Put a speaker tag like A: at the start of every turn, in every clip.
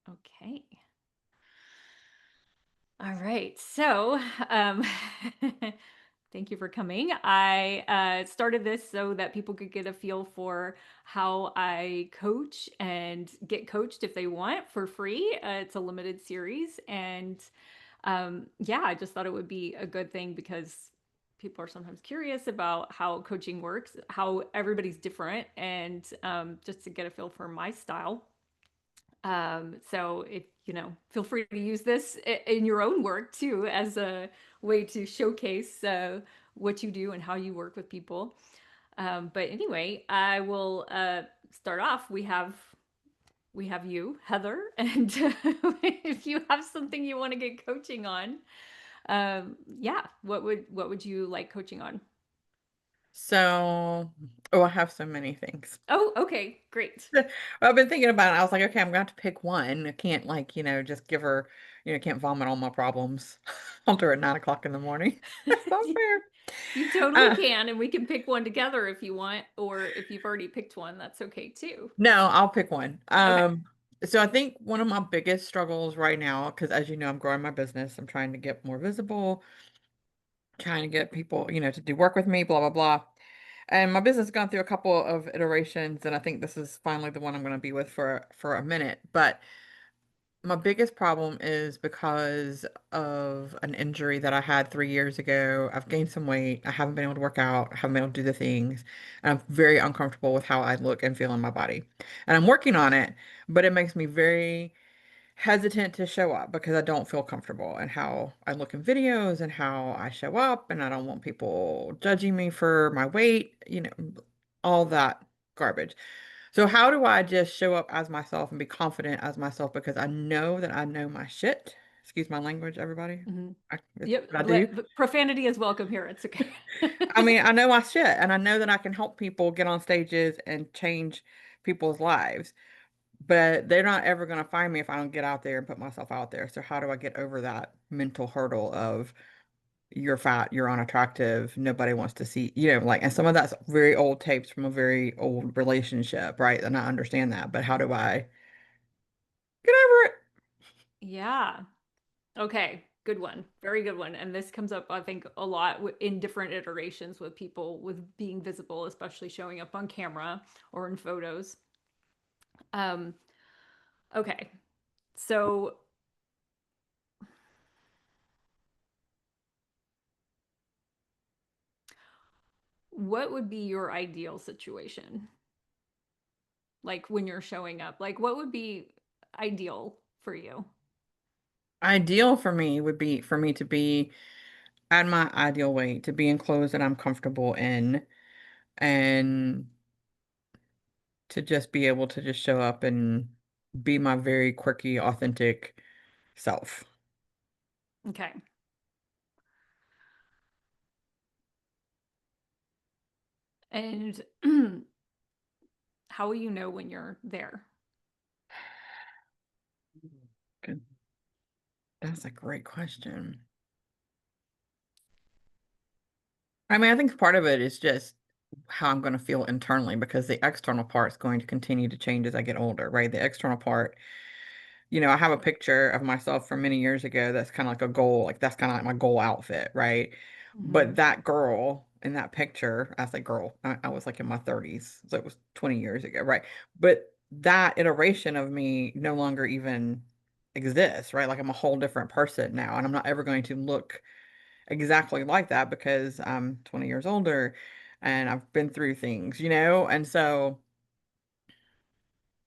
A: Okay. All right. So, thank you for coming. I started this so that people could get a feel for how I coach and get coached if they want for free. It's a limited series. And yeah, I just thought it would be a good thing because people are sometimes curious about how coaching works, how everybody's different, and just to get a feel for my style. So if feel free to use this in your own work too, as a way to showcase what you do and how you work with people. But anyway, I will start off. We have you, Heather, and if you have something you want to get coaching on, yeah, what would you like coaching on?
B: So, oh, I have so many things.
A: Oh, okay, great.
B: I've been thinking about it. I was like, okay, I'm gonna have to pick one. I can't just give her, can't vomit all my problems on her at 9 o'clock in the morning. That's not fair.
A: You totally
B: Uh,
A: can, and we can pick one together if you want, or if you've already picked one, that's okay too.
B: no, I'll pick one.
A: Okay.
B: So I think one of my biggest struggles right now, because as you know, I'm growing my business. I'm trying to get more visible, trying to get people, to do work with me, blah, blah, blah. And my business has gone through a couple of iterations, and I think this is finally the one I'm going to be with for a minute. But my biggest problem is because of an injury that I had 3 years ago. I've gained some weight. I haven't been able to work out. I haven't been able to do the things. And I'm very uncomfortable with how I look and feel in my body. And I'm working on it, but it makes me very hesitant to show up because I don't feel comfortable in how I look in videos and how I show up. And I don't want people judging me for my weight, all that garbage. So how do I just show up as myself and be confident as myself because I know that I know my shit. Excuse my language, everybody.
A: Hmm.
B: It's
A: Yep.
B: what I do.
A: But profanity is welcome here. It's okay.
B: I mean, I know my shit and I know that I can help people get on stages and change people's lives, but they're not ever going to find me if I don't get out there and put myself out there. So how do I get over that mental hurdle of you're fat, you're unattractive, nobody wants to see, and some of that's very old tapes from a very old relationship, right? And I understand that, but how do I get over it?
A: Yeah. Okay. Good one. Very good one. And this comes up, I think, a lot in different iterations with people with being visible, especially showing up on camera or in photos. Um, okay. So, what would be your ideal situation? Like when you're showing up, like what would be ideal for you?
B: Ideal for me would be for me to be at my ideal weight, to be in clothes that I'm comfortable in, and to just be able to just show up and be my very quirky, authentic self.
A: Okay. And how will you know when you're there?
B: Good. That's a great question. I mean, I think part of it is just how I'm going to feel internally because the external part is going to continue to change as I get older, right? The external part, I have a picture of myself from many years ago that's kind of like a goal, like that's kind of like my goal outfit, right?
A: Hmm.
B: But that girl in that picture, I say girl, I was like in my 30s, so it was 20 years ago, right? But that iteration of me no longer even exists, right? Like I'm a whole different person now, and I'm not ever going to look exactly like that because I'm 20 years older and I've been through things, And so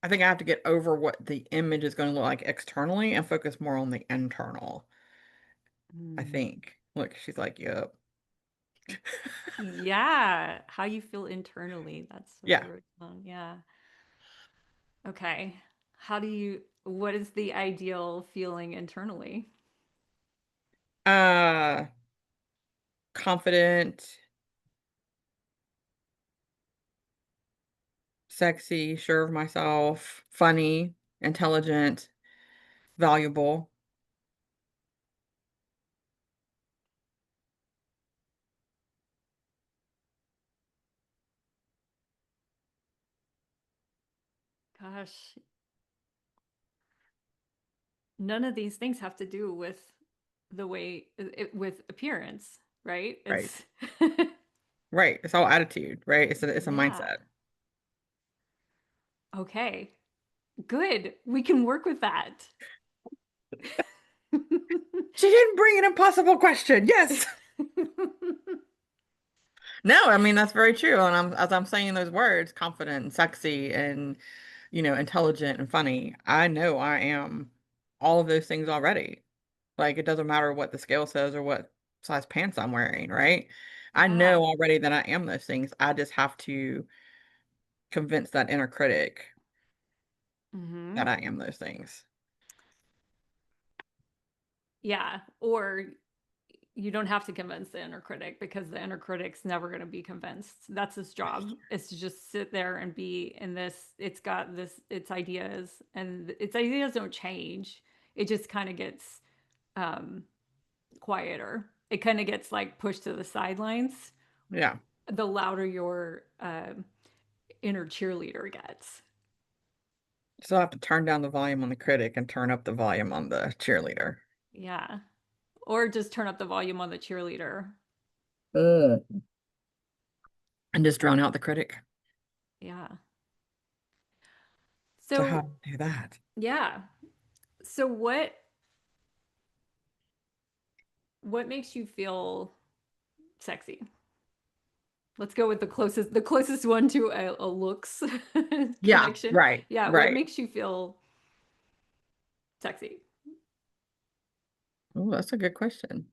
B: I think I have to get over what the image is going to look like externally and focus more on the internal, I
A: Mm.
B: think. Look, she's like, yep.
A: Yeah, how you feel internally. That's what I
B: Yeah.
A: wrote down. Yeah. Okay. What is the ideal feeling internally?
B: Uh, confident, sexy, sure of myself, funny, intelligent, valuable.
A: Gosh, none of these things have to do with the way with appearance, right?
B: Right.
A: It's
B: Right. It's all attitude, right? It's a
A: yeah.
B: mindset.
A: Okay. Good. We can work with that.
B: She didn't bring an impossible question. Yes. No, I mean that's very true. And as I'm saying those words, confident and sexy and intelligent and funny, I know I am all of those things already. Like it doesn't matter what the scale says or what size pants I'm wearing, right? I
A: Yeah.
B: know already that I am those things. I just have to convince that inner critic
A: Hmm.
B: that I am those things.
A: Yeah. Or you don't have to convince the inner critic because the inner critic's never going to be convinced. That's his job, is to just sit there and be in this. It's got this, its ideas, and its ideas don't change. It just kind of gets um, quieter. It kind of gets like pushed to the sidelines
B: Yeah.
A: the louder your inner cheerleader gets.
B: So I have to turn down the volume on the critic and turn up the volume on the cheerleader.
A: Yeah. Or just turn up the volume on the cheerleader.
B: And just drown out the critic.
A: Yeah.
B: So how
A: So,
B: do I do that?
A: yeah. So what makes you feel sexy? Let's go with the closest one to a looks
B: Yeah,
A: connection.
B: right,
A: Yeah, what
B: right.
A: makes you feel sexy?
B: Oh, that's a good question.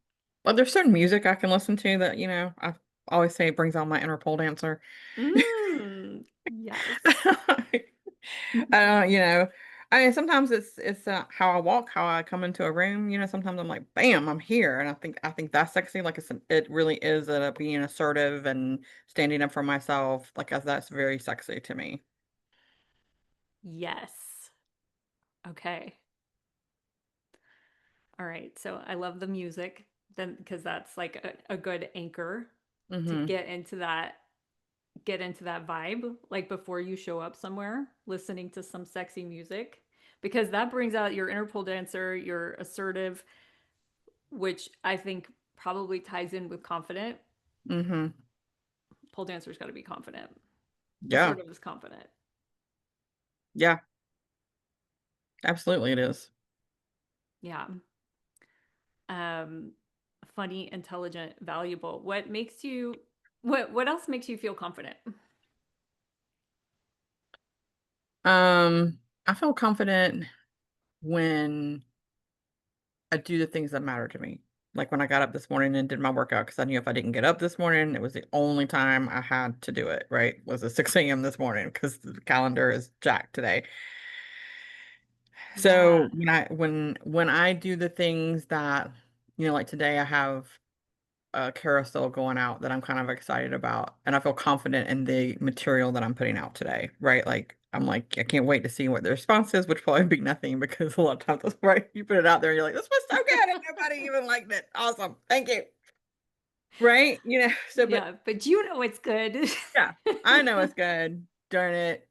B: Well, there's certain music I can listen to that, I always say it brings on my inner pole dancer.
A: Mm, yes.
B: Uh, you know, I mean, sometimes it's how I walk, how I come into a room. Sometimes I'm like, bam, I'm here, and I think that's sexy. Like it really is being assertive and standing up for myself. Like that's very sexy to me.
A: Yes. Okay. All right. So I love the music then because that's like a good anchor to
B: Hmm.
A: get into that vibe like before you show up somewhere listening to some sexy music because that brings out your inner pole dancer, your assertive, which I think probably ties in with confident.
B: Hmm.
A: Pole dancer's got to be confident.
B: Yeah,
A: Assertive is confident.
B: yeah, absolutely, it is.
A: Yeah. Um Funny, intelligent, valuable. What else makes you feel confident?
B: I feel confident when I do the things that matter to me. Like when I got up this morning and did my workout, because I knew if I didn't get up this morning, it was the only time I had to do it, right? Was at 6 a.m. this morning because the calendar is jacked today.
A: Yeah.
B: So when I do the things that, like today I have a carousel going out that I'm kind of excited about, and I feel confident in the material that I'm putting out today, right? Like I'm like, I can't wait to see what the response is, which probably be nothing because a lot of times that's right. You put it out there and you're like, this was so good and nobody even liked it. Awesome. Thank you. Right? So but
A: Yeah, but you know it's good.
B: yeah, I know it's good. Darn it.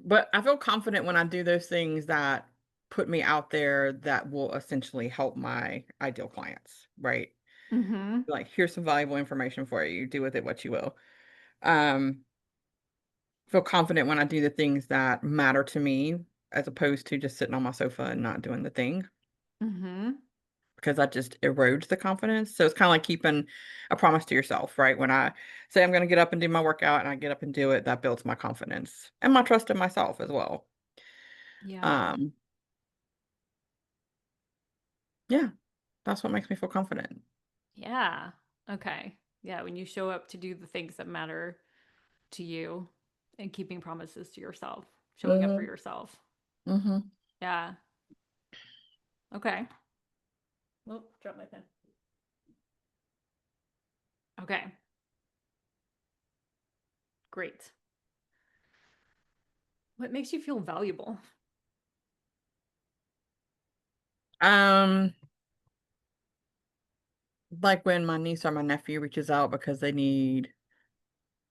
B: But I feel confident when I do those things that put me out there that will essentially help my ideal clients, right?
A: Mhm.
B: Like, here's some valuable information for you. Do with it what you will. Um, feel confident when I do the things that matter to me as opposed to just sitting on my sofa and not doing the thing
A: Mhm.
B: because that just erodes the confidence. So it's kind of like keeping a promise to yourself, right? When I say I'm going to get up and do my workout and I get up and do it, that builds my confidence and my trust in myself as well.
A: Yeah.
B: Um, yeah, that's what makes me feel confident.
A: Yeah. Okay. Yeah, when you show up to do the things that matter to you and keeping promises to yourself, showing up for
B: Hmm.
A: yourself.
B: Hmm.
A: Yeah. Okay. Oh, drop my pen. Okay. Great. What makes you feel valuable?
B: Um, like when my niece or my nephew reaches out because they need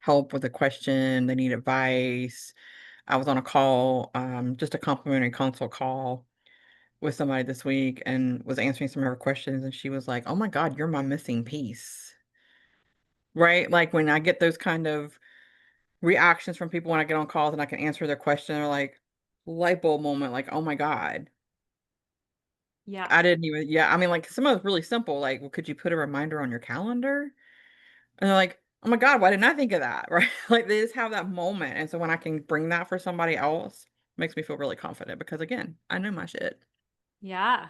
B: help with a question, they need advice. I was on a call, just a complimentary consult call, with somebody this week and was answering some of her questions, and she was like, "Oh my God, you're my missing piece." Right? Like when I get those kind of reactions from people when I get on calls and I can answer their question, they're like light bulb moment, like, "Oh my God,
A: Yeah.
B: I didn't even," yeah, I mean, like some of it's really simple, like, "Well, could you put a reminder on your calendar?" And they're like, "Oh my God, why didn't I think of that?" Right? Like they just have that moment. And so when I can bring that for somebody else, makes me feel really confident because again, I know my shit.
A: Yeah.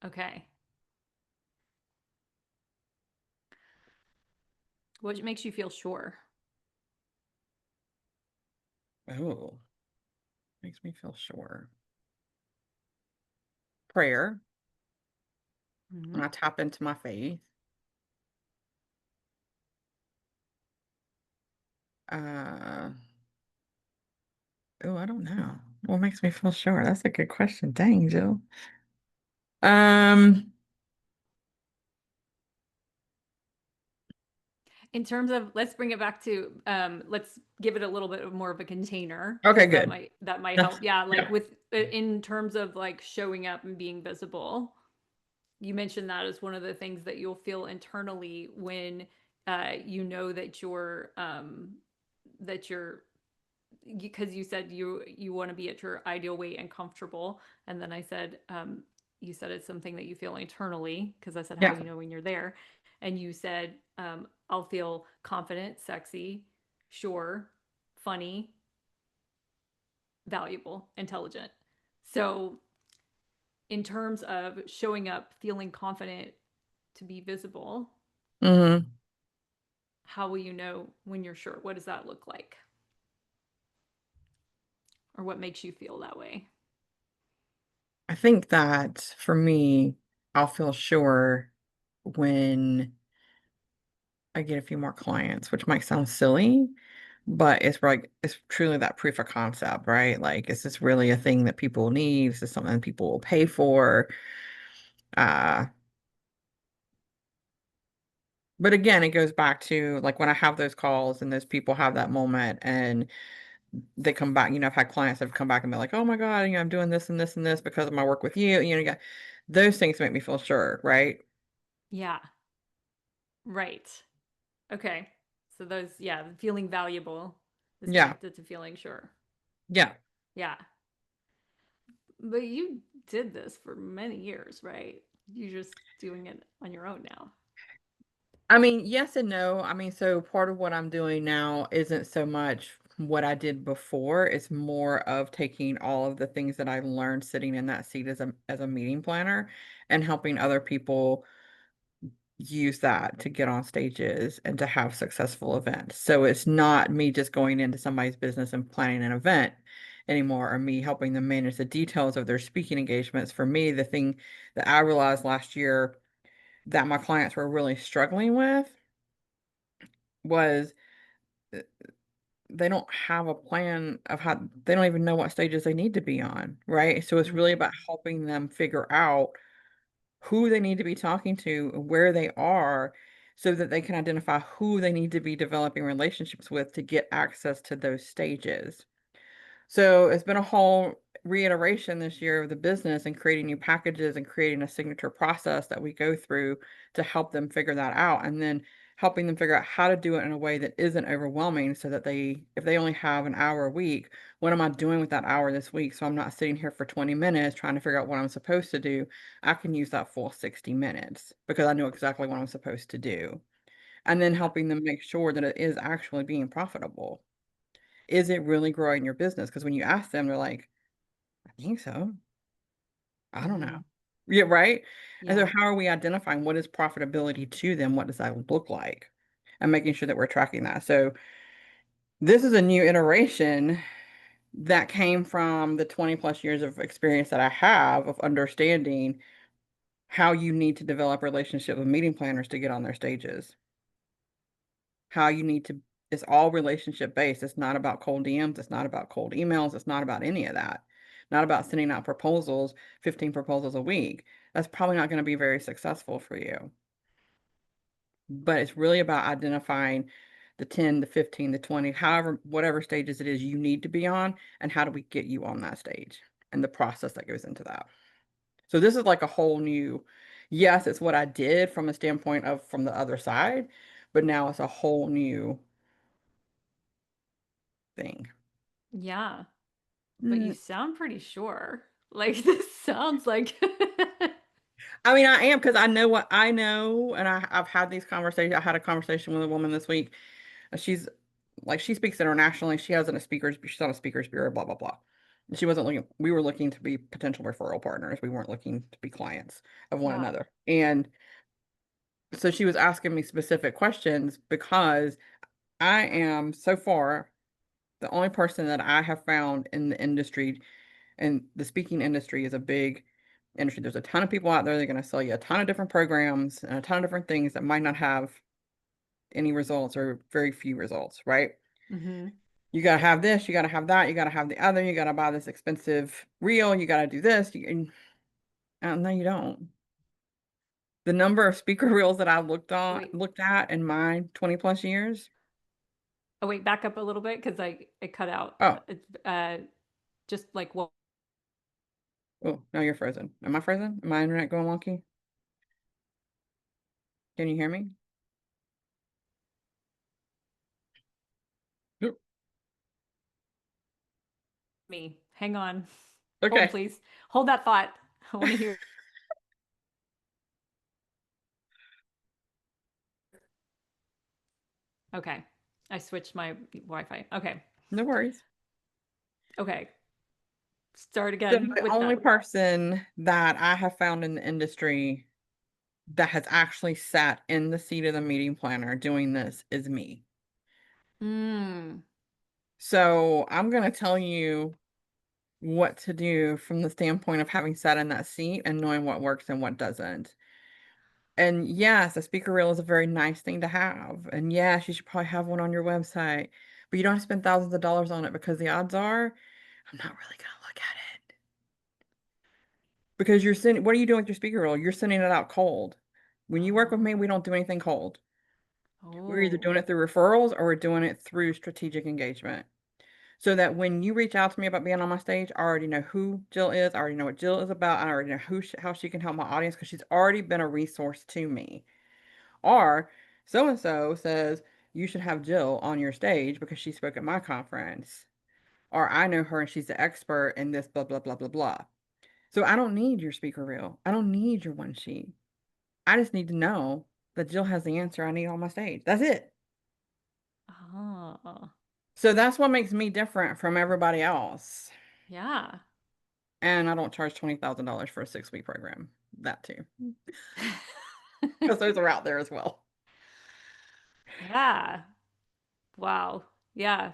A: Okay. What makes you feel sure?
B: Oh, makes me feel sure. Prayer,
A: Hmm.
B: when I tap into my faith. Uh, oh, I don't know. What makes me feel sure? That's a good question. Dang, Jill. Um,
A: In terms of, let's bring it back to, let's give it a little bit of more of a container
B: okay,
A: because
B: good.
A: that might
B: That's
A: help. Yeah, like
B: yeah.
A: with in terms of like showing up and being visible. You mentioned that as one of the things that you'll feel internally when you know that you're because you said you want to be at your ideal weight and comfortable, and then I said you said it's something that you feel internally because I said how
B: Yeah.
A: do you know when you're there, and you said I'll feel confident, sexy, sure, funny, valuable, intelligent. So in terms of showing up feeling confident to be visible,
B: Hmm.
A: how will you know when you're sure? What does that look like? Or what makes you feel that way?
B: I think that for me, I'll feel sure when I get a few more clients, which might sound silly, but it's like it's truly that proof of concept, right? Like, is this really a thing that people need? Is this something people will pay for? Uh, but again, it goes back to like when I have those calls and those people have that moment and they come back, I've had clients that have come back and be like, oh my God, I'm doing this and this and this because of my work with you. Yeah, those things make me feel sure, right?
A: Yeah, right. Okay. So those, yeah, feeling valuable is
B: Yeah.
A: connected to feeling sure.
B: Yeah.
A: Yeah. But you did this for many years, right? You're just doing it on your own now.
B: I mean, yes and no. I mean, so part of what I'm doing now isn't so much what I did before. It's more of taking all of the things that I learned sitting in that seat as a meeting planner and helping other people use that to get on stages and to have successful events. So it's not me just going into somebody's business and planning an event anymore, or me helping them manage the details of their speaking engagements. For me, the thing that I realized last year that my clients were really struggling with was uh, they don't have a plan of how they don't even know what stages they need to be on, right? So it's really about
A: Mm,
B: helping them figure out who they need to be talking to, where they are, so that they can identify who they need to be developing relationships with to get access to those stages. So it's been a whole reiteration this year of the business and creating new packages and creating a signature process that we go through to help them figure that out. And then helping them figure out how to do it in a way that isn't overwhelming so that if they only have an hour a week, what am I doing with that hour this week? So I'm not sitting here for 20 minutes trying to figure out what I'm supposed to do. I can use that full 60 minutes because I know exactly what I'm supposed to do. And then
A: yeah.
B: helping them make sure that it is actually being profitable. Is it really growing your business? Because when you ask them, they're like, I think so. I don't know.
A: Hmm.
B: Yeah, right? And so
A: Yeah.
B: how are we identifying what is profitability to them? What does that look like? And making sure that we're tracking that. So this is a new iteration that came from the 20 plus years of experience that I have of understanding how you need to develop relationship with meeting planners to get on their stages. How you need to It's all relationship based. It's not about cold DMs, it's not about cold emails, it's not about any of that. Not about sending out proposals, 15 proposals a week. That's probably not going to be very successful for you. But it's really about identifying the 10, the 15, the 20, however, whatever stages it is you need to be on, and how do we get you on that stage? and the process that goes into that. So this is like a whole new, yes, it's what I did from a standpoint of from the other side, but now it's a whole new thing.
A: Yeah. But you
B: Mm,
A: sound pretty sure. Like this sounds like
B: I mean, I am because I know what I know, and I've had these conversations. I had a conversation with a woman this week. She's like she speaks internationally. She's on a speakers bureau, blah blah blah. And she wasn't looking. We were looking to be potential referral partners. We weren't looking to be clients of one
A: yeah.
B: another. And so she was asking me specific questions because I am so far the only person that I have found in the industry, and the speaking industry is a big industry. There's a ton of people out there. They're going to sell you a ton of different programs and a ton of different things that might not have any results or very few results, right?
A: Mm-hmm.
B: You got to have this, you got to have that, you got to have the other, you got to buy this expensive reel, you got to do this. No, you don't. The number of speaker reels that I
A: Wait.
B: looked at in my 20 plus years.
A: Oh wait, back up a little bit because I it cut out.
B: Oh,
A: Uh just like what
B: oh, now you're frozen. Am I frozen? Am my internet going wonky? Can you hear me? Yep.
A: me. Hang on. Hold
B: Okay,
A: please. Hold that thought. I want to hear. Okay. I switched my Wi-Fi. Okay.
B: no worries.
A: Okay. Start
B: So
A: again
B: the
A: with
B: only
A: that.
B: person that I have found in the industry that has actually sat in the seat of the meeting planner doing this is me.
A: Mm.
B: So I'm going to tell you what to do from the standpoint of having sat in that seat and knowing what works and what doesn't. And yes, a speaker reel is a very nice thing to have. And yes, you should probably have one on your website, but you don't have to spend thousands of dollars on it because the odds are I'm not really going to look at it. Because you're sending, what are you doing with your speaker reel? You're sending it out cold. When you work with me, we
A: Oh.
B: don't do anything cold. We're either
A: Oh.
B: doing it through referrals or we're doing it through strategic engagement. So that when you reach out to me about being on my stage, I already know who Jill is. I already know what Jill is about. I already know how she can help my audience because she's already been a resource to me. Or so and so says you should have Jill on your stage because she spoke at my conference. Or I know her and she's the expert in this, blah, blah, blah, blah, blah. So I don't need your speaker reel. I don't need your one sheet. I just need to know that Jill has the answer I need on my stage. That's it.
A: Oh.
B: So that's what makes me different from everybody else.
A: Yeah.
B: And I don't charge $20,000 for a 6-week program. That too. Because those are out there as well.
A: Yeah. Wow. Yeah.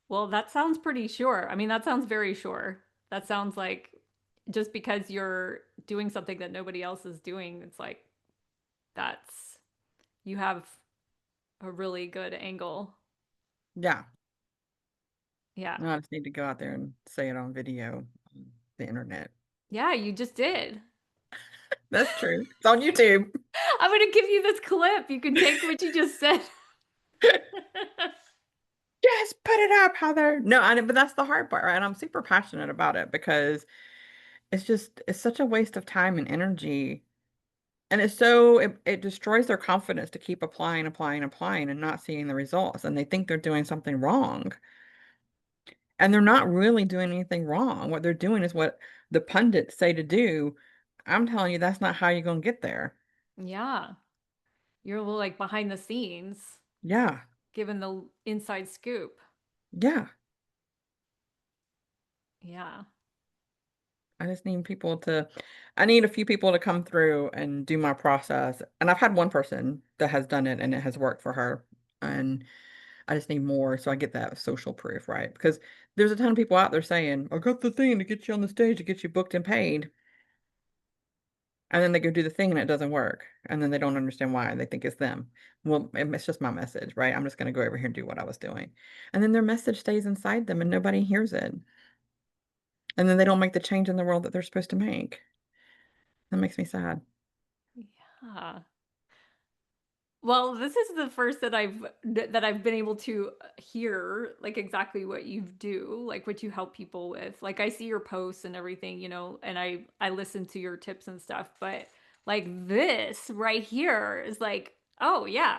A: Well, that sounds pretty sure. I mean, that sounds very sure. That sounds like just because you're doing something that nobody else is doing, it's like that's you have a really good angle.
B: Yeah.
A: Yeah.
B: No, I just need to go out there and say it on video on the internet.
A: Yeah, you just did.
B: That's true. It's on YouTube.
A: I'm going to give you this clip. You can take what you just said.
B: Yes, put it up, Heather. No, but that's the hard part, right? And I'm super passionate about it because it's such a waste of time and energy. And it destroys their confidence to keep applying, applying, applying and not seeing the results. And they think they're doing something wrong. And they're not really doing anything wrong. What they're doing is what the pundits say to do. I'm telling you, that's not how you're going to get there.
A: Yeah. You're a little like behind the scenes,
B: Yeah.
A: given the inside scoop.
B: Yeah.
A: Yeah.
B: I just need I need a few people to come through and do my process. And I've had one person that has done it and it has worked for her. And I just need more so I get that social proof, right? Because there's a ton of people out there saying, I got the thing to get you on the stage, to get you booked and paid. And then they go do the thing and it doesn't work. And then they don't understand why. They think it's them. Well, it's just my message, right? I'm just going to go over here and do what I was doing. And then their message stays inside them and nobody hears it. And then they don't make the change in the world that they're supposed to make. That makes me sad.
A: Yeah. Well, this is the first that I've been able to hear like exactly what you do, like what you help people with. Like I see your posts and everything, and I listen to your tips and stuff, but like this right here is like, oh yeah,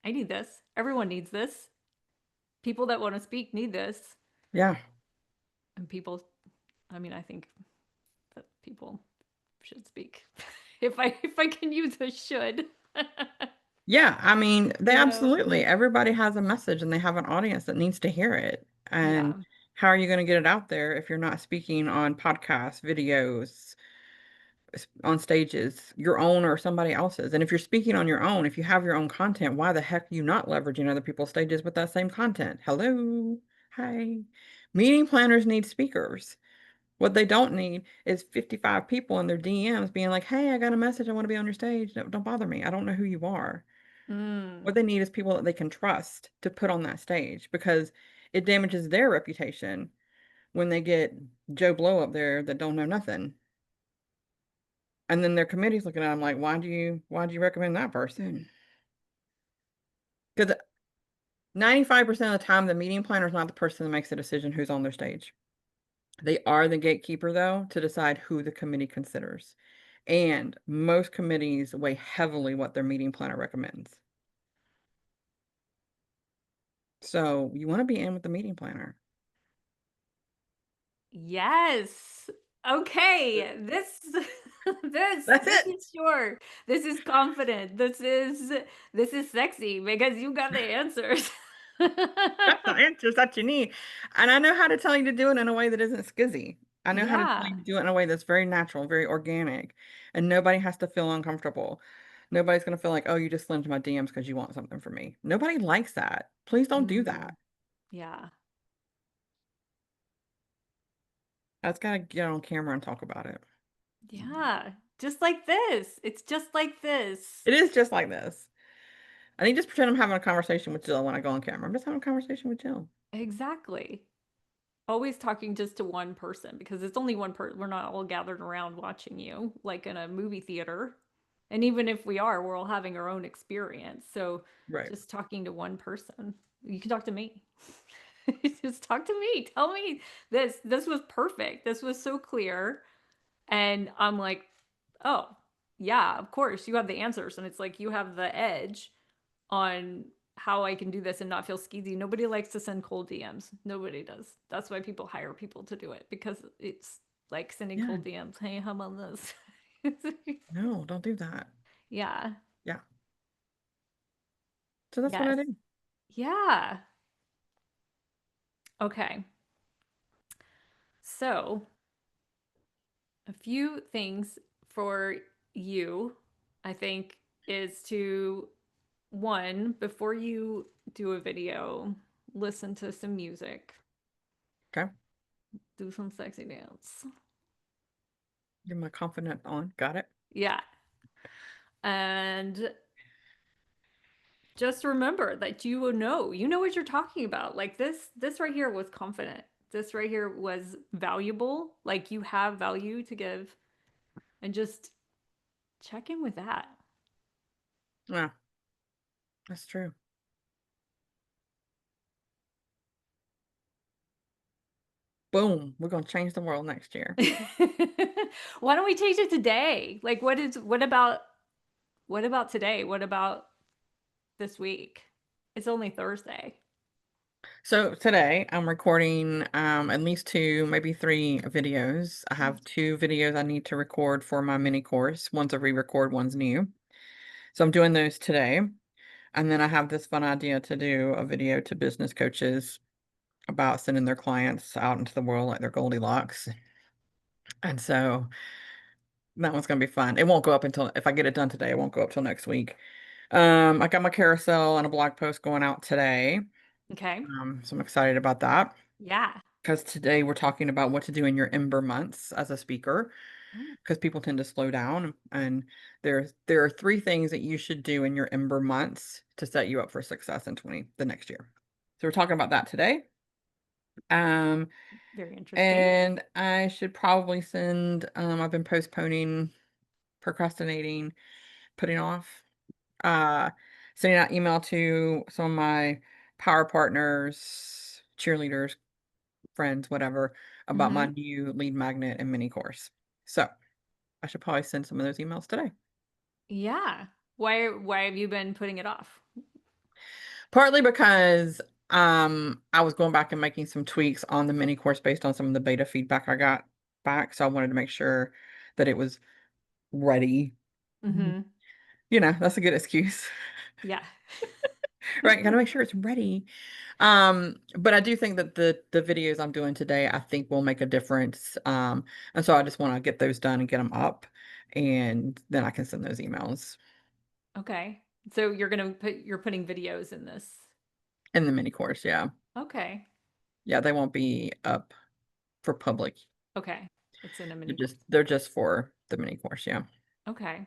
A: I need this. Everyone needs this. People that want to speak need this.
B: Yeah.
A: And I mean, I think that people should speak. If I can use a should.
B: Yeah, I mean, they
A: you know.
B: absolutely, everybody has a message and they have an audience that needs to hear it. And
A: Yeah.
B: how are you going to get it out there if you're not speaking on podcasts, videos, on stages, your own or somebody else's? And if you're speaking on your own, if you have your own content, why the heck are you not leveraging other people's stages with that same content? Hello. Hi. Meeting planners need speakers. What they don't need is 55 people in their DMs being like, hey, I got a message. I want to be on your stage. Don't bother me. I don't know who you are.
A: Mm.
B: What they need is people that they can trust to put on that stage because it damages their reputation when they get Joe Blow up there that don't know nothing. And then their committee's looking at them like, why do you recommend that person? Because 95% of the time, the meeting planner is not the person that makes the decision who's on their stage. They are the gatekeeper, though, to decide who the committee considers. And most committees weigh heavily what their meeting planner recommends. So you want to be in with the meeting planner.
A: Yes. Okay. This
B: That's
A: this
B: it.
A: is sure. This is confident. This is sexy because you got the answers.
B: That's the answers that you need. And I know how to tell you to do it in a way that isn't skizzy. I know how to tell you
A: Yeah.
B: to do it in a way that's very natural, very organic, and nobody has to feel uncomfortable. Nobody's going to feel like, oh, you just slid into my DMs because you want something from me. Nobody likes that. Please don't do that.
A: Mm. Yeah.
B: That's got to get on camera and talk about it.
A: Yeah. Just like this. It's just like this.
B: It is just like this. I need to just pretend I'm having a conversation with Jill when I go on camera. I'm just having a conversation with Jill.
A: Exactly. Always talking just to one person because it's only one person. We're not all gathered around watching you like in a movie theater. And even if we are, we're all having our own experience. So
B: Right.
A: just talking to one person. You can talk to me. Just talk to me. Tell me this was perfect. This was so clear. And I'm like, "Oh, yeah, of course you have the answers." And it's like you have the edge on how I can do this and not feel skeezy. Nobody likes to send cold DMs. Nobody does. That's why people hire people to do it because it's like sending
B: Yeah.
A: cold DMs. Hey, how about this?
B: No, don't do that.
A: Yeah.
B: Yeah. So that's what I
A: Yes.
B: do.
A: Yeah. Okay. So, a few things for you, I think, is to one, before you do a video, listen to some music,
B: Okay.
A: do some sexy dance.
B: You're my confidant on. Got it.
A: Yeah. And just remember that you know what you're talking about. Like this right here was confident. This right here was valuable. Like you have value to give and just check in with that.
B: Yeah, that's true. Boom. We're going to change the world next year.
A: Why don't we change it today? Like what about today? What about this week? It's only Thursday.
B: So today I'm recording at least two, maybe three videos. I have two videos I need to record for my mini course. One's a re-record, one's new. So I'm doing those today. And then I have this fun idea to do a video to business coaches about sending their clients out into the world like they're Goldilocks. And so that one's gonna be fun. It won't go up until if I get it done today, it won't go up till next week. I got my carousel and a blog post going out today.
A: Okay.
B: So I'm excited about that
A: Yeah.
B: because today we're talking about what to do in your ember months as a speaker
A: Oh,
B: because people tend to slow down and there are three things that you should do in your ember months to set you up for success in the next year. So we're talking about that today. Um,
A: very interesting.
B: and I should probably send, I've been postponing, procrastinating, putting off. sending out email to some of my power partners, cheerleaders, friends, whatever, about my
A: Mhm.
B: new lead magnet and mini course. So I should probably send some of those emails today.
A: Yeah. Why have you been putting it off?
B: Partly because I was going back and making some tweaks on the mini course based on some of the beta feedback I got back. So I wanted to make sure that it was ready. Mhm.
A: Mhm.
B: That's a good excuse.
A: Yeah.
B: Right, gotta make sure it's ready. But I do think that the videos I'm doing today, I think will make a difference. And so I just want to get those done and get them up, and then I can send those emails
A: Okay. So you're putting videos in this.
B: in the mini course. Yeah.
A: Okay.
B: Yeah, they won't be up for public.
A: Okay. It's in a
B: They're
A: mini course.
B: just for the mini course. Yeah.
A: Okay.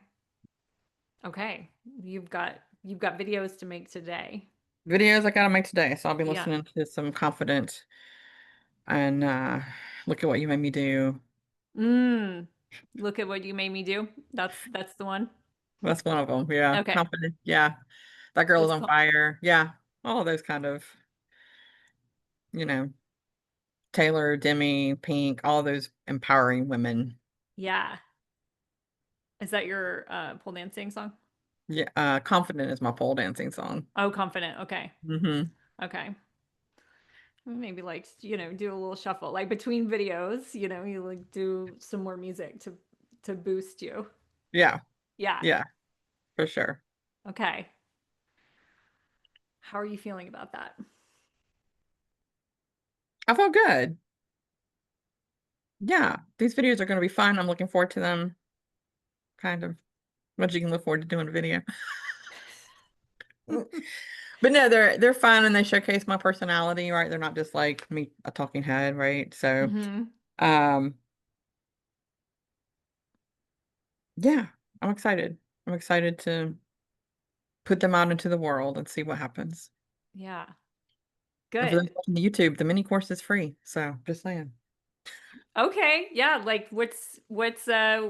A: Okay. You've got videos to make today.
B: Videos I gotta make today. So I'll be
A: Yeah.
B: listening to some Confident and look at what you made me do.
A: Mm. Look at what you made me do. That's the one.
B: That's one of them. Yeah.
A: Okay.
B: Confident. Yeah. That girl is
A: What's
B: on
A: called?
B: fire. Yeah. All of those kind of, you know, Taylor, Demi, Pink, all those empowering women.
A: Yeah. Is that your pole dancing song?
B: Yeah. Confident is my pole dancing song.
A: Oh, confident. Okay.
B: Hmm.
A: Okay. Maybe like, do a little shuffle. Like between videos, you like do some more music to boost you.
B: Yeah.
A: Yeah.
B: Yeah, for sure.
A: Okay. How are you feeling about that?
B: I felt good. Yeah. These videos are going to be fun. I'm looking forward to them. Kind of what you can look forward to doing a video. But no, they're fun and they showcase my personality, right? They're not just like me, a talking head, right? So,
A: Mm-hmm.
B: um, yeah, I'm excited. I'm excited to put them out into the world and see what happens.
A: Yeah.
B: And for those
A: Good.
B: watching the YouTube, the mini course is free. So just saying.
A: Okay. Yeah. Like what's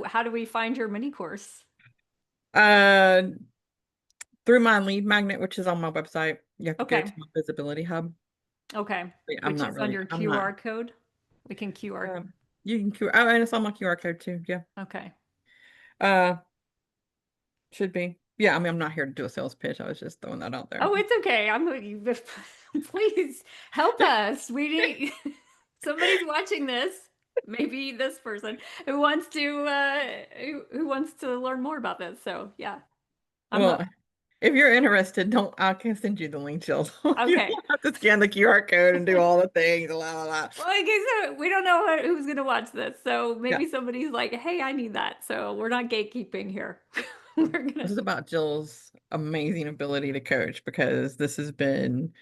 A: how do we find your mini course?
B: Uh, through my lead magnet, which is on my website, you have to go to
A: Okay.
B: my visibility hub.
A: Okay.
B: Wait,
A: Which is on your
B: I'm not.
A: QR code. We can QR.
B: Um, you can oh, and it's on my QR code too. Yeah.
A: Okay.
B: Uh, should be. Yeah, I mean, I'm not here to do a sales pitch. I was just throwing that out there.
A: Oh, it's okay. Please help us. We need somebody's watching this. Maybe this person who wants to learn more about this. So yeah, I'm
B: Well,
A: up.
B: if you're interested, don't I can send you the link, Jill. You
A: Okay.
B: don't have to scan the QR code and do all the things. La, la, la.
A: Well, I guess we don't know who's gonna watch this, so
B: Yeah.
A: maybe somebody's like, "Hey, I need that." So we're not gatekeeping here. We're
B: This
A: gonna
B: is about Jill's amazing ability to coach because this has been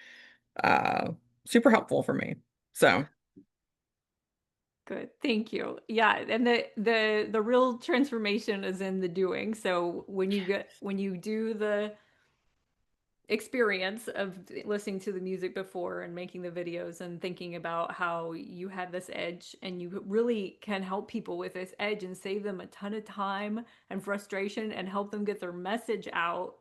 B: uh super helpful for me. So
A: Good. Thank you. Yeah, and the real transformation is in the doing. So when you do the experience of listening to the music before and making the videos and thinking about how you have this edge and you really can help people with this edge and save them a ton of time and frustration and help them get their message out,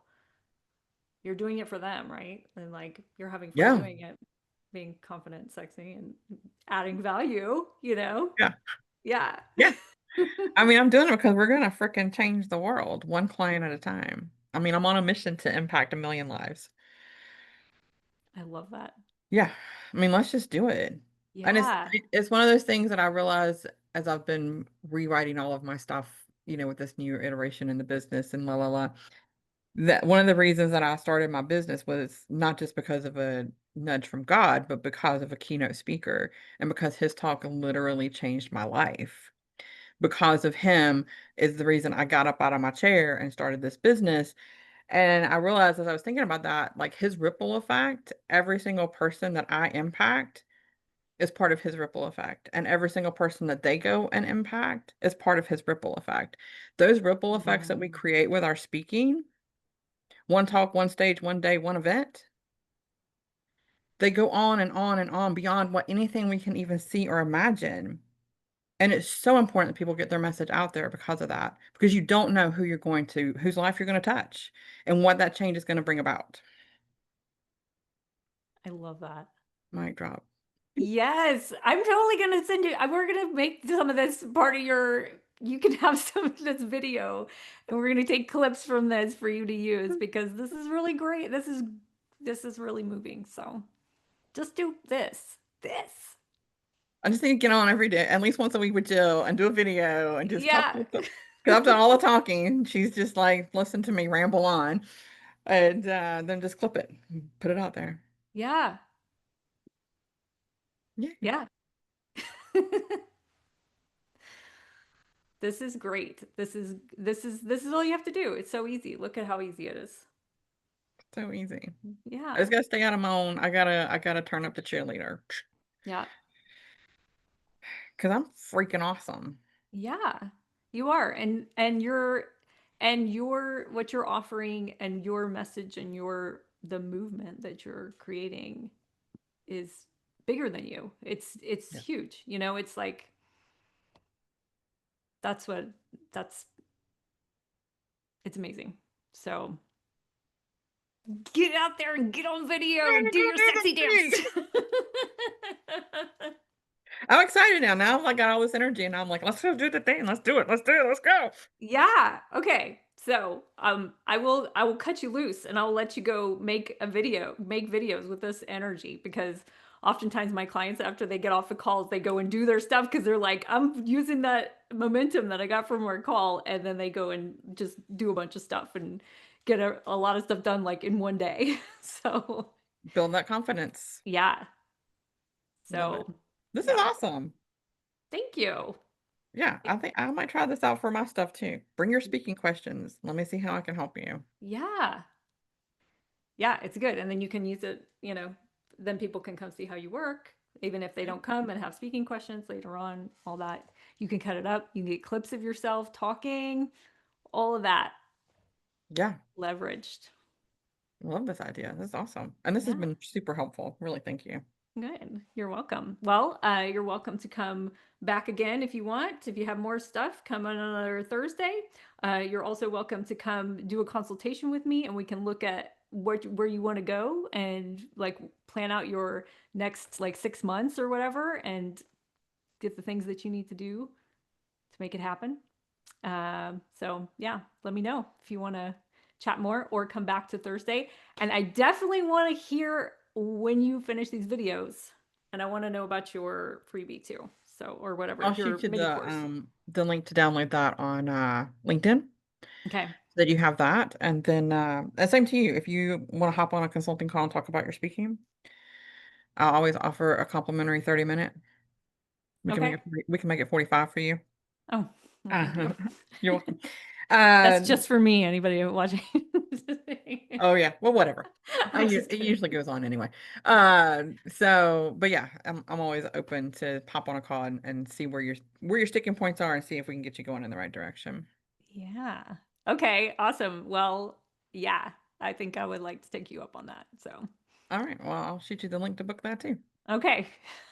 A: you're doing it for them, right? And like you're having fun
B: yeah,
A: doing it, being confident, sexy, and adding value.
B: yeah,
A: Yeah.
B: yeah. I mean, I'm doing it because we're gonna freaking change the world one client at a time. I mean, I'm on a mission to impact 1 million lives.
A: I love that.
B: Yeah. I mean, let's just do it. And
A: Yeah.
B: it's one of those things that I realize as I've been rewriting all of my stuff, with this new iteration in the business and la la la, that one of the reasons that I started my business was not just because of a nudge from God, but because of a keynote speaker and because his talk literally changed my life. Because of him is the reason I got up out of my chair and started this business. And I realized as I was thinking about that, like his ripple effect, every single person that I impact is part of his ripple effect. And every single person that they go and impact is part of his ripple effect. Those ripple effects that we
A: Mm.
B: create with our speaking, one talk, one stage, one day, one event, they go on and on and on beyond what anything we can even see or imagine. And it's so important that people get their message out there because of that, because you don't know who you're going to, whose life you're going to touch and what that change is going to bring about.
A: I love that.
B: Mic drop.
A: Yes, I'm totally gonna send you. We're gonna make some of this part of your. You can have some of this video, and we're gonna take clips from this for you to use because this is really great. This is really moving. So just do this. This.
B: I just need to get on every day, at least once a week with Jill and do a video and just talk
A: Yeah.
B: with them. Because I've done all the talking. She's just like, listen to me ramble on and then just clip it, and put it out there.
A: Yeah.
B: Yeah,
A: Yeah. This is great. This is all you have to do. It's so easy. Look at how easy it is.
B: so easy. I
A: Yeah.
B: just gotta stay out of my own. I gotta turn up the cheerleader
A: Yeah.
B: because I'm freaking awesome.
A: Yeah. You are. And what you're offering and your message and your the movement that you're creating is bigger than you. It's
B: Yeah.
A: huge. You know, it's like that's what that's it's amazing. So get out there and get on video and do your sexy dance.
B: I'm excited now. Now I got all this energy and I'm like, let's go do the thing. Let's do it. Let's do it. Let's go.
A: Yeah. Okay. So, I will cut you loose and I'll let you go make videos with this energy because oftentimes my clients after they get off the calls, they go and do their stuff because they're like, I'm using that momentum that I got from our call, and then they go and just do a bunch of stuff and get a lot of stuff done like in one day. So,
B: Build that confidence.
A: yeah.
B: Love it.
A: So,
B: This is
A: yeah.
B: awesome.
A: Thank you.
B: Yeah, I think I might try this out for my stuff too. Bring your speaking questions. Let me see how I can help you.
A: Yeah. Yeah, it's good. And then you can use it, then people can come see how you work, even if they
B: Yeah.
A: don't come and have speaking questions later on, all that. You can cut it up. You can get clips of yourself talking, all of that
B: Yeah.
A: leveraged.
B: Love this idea. This is awesome. And this has
A: Yeah,
B: been super helpful. Really, thank you.
A: good. You're welcome. Well, you're welcome to come back again if you want. If you have more stuff, come on another Thursday. You're also welcome to come do a consultation with me and we can look at where you want to go and like plan out your next like 6 months or whatever and get the things that you need to do to make it happen. So yeah, let me know if you want to chat more or come back to Thursday. And I definitely want to hear when you finish these videos. And I want to know about your freebie too. So, or whatever,
B: I'll
A: your
B: shoot you
A: mini course.
B: the link to download that on LinkedIn so
A: Okay.
B: that you have that. And then same to you. If you want to hop on a consulting call and talk about your speaking, I'll always offer a complimentary 30-minute.
A: Okay.
B: We can make it 45 for you.
A: Oh, well, thank
B: Uh,
A: you.
B: you're welcome.
A: That's
B: Uh,
A: just for me. Anybody watching?
B: oh yeah, well whatever.
A: I'm just
B: It
A: kidding.
B: usually goes on anyway. But yeah, I'm always open to pop on a call and see where your sticking points are and see if we can get you going in the right direction.
A: Yeah. Okay. Awesome. Well, yeah, I think I would like to take you up on that. So.
B: All right, well, I'll shoot you the link to book that too.
A: Okay.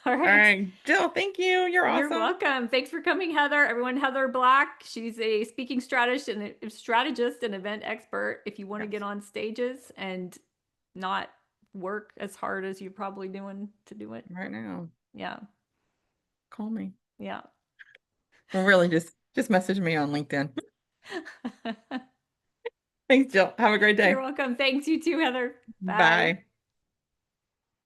A: All
B: All
A: right.
B: right, Jill, thank you. You're
A: You're
B: awesome.
A: welcome. Thanks for coming, Heather. Everyone, Heather Black. She's a speaking strategist and event expert. If you want to
B: Yes,
A: get on stages and not work as hard as you're probably doing to do it.
B: right now.
A: Yeah.
B: Call me.
A: Yeah.
B: Well, really, just message me on LinkedIn. Thanks, Jill. Have a great
A: You're
B: day.
A: welcome. Thanks, you too, Heather. Bye.
B: Bye.